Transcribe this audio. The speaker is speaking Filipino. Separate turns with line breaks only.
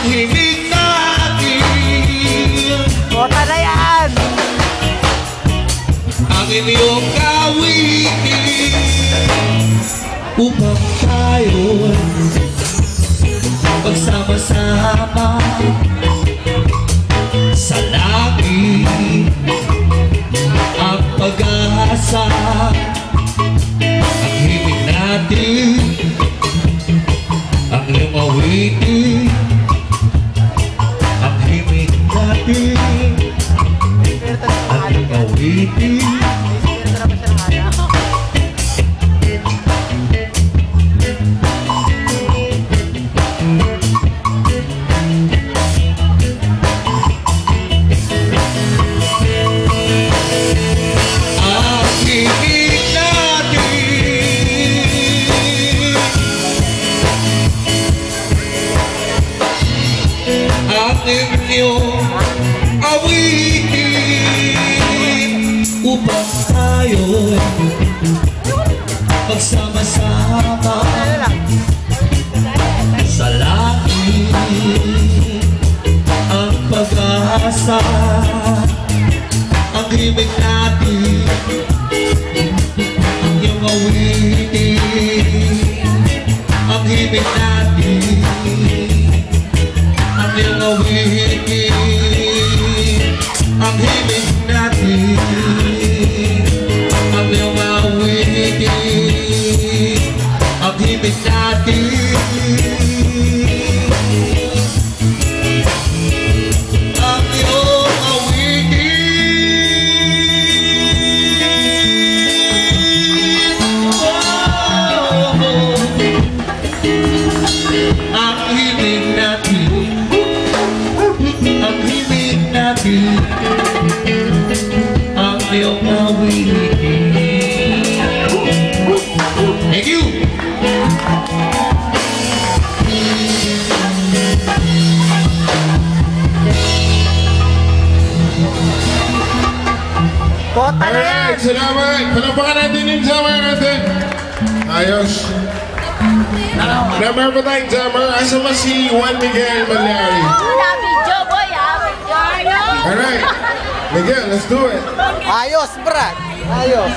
himig natin.
Kota na yan!
Ang inyong kawitin upang tayo magsama-sama sa langit. Ang pag-asa, ang himig natin, ang iyong awitin, ang himig natin, ang iyong awitin. Awitin upang tayo magsama-sama sa langit. Ang pag-asa, ang himig natin, ang iyong awitin, ang himig natin, ang iyong awitin, ang himig natin, ang iyong awitin, ang himig natin, ang iyong awitin. Oh, ang himig natin, ang himig natin, ang iyong awitin. Thank you!
Kota na yan!
Alright, salamat! Palapakan natin yung jammer natin! Ayos! Number pa tayong jammer, asa ba si Juan Miguel Malyari?
Alright,
Miguel, let's do it!
Ayos, Brad! Ayos!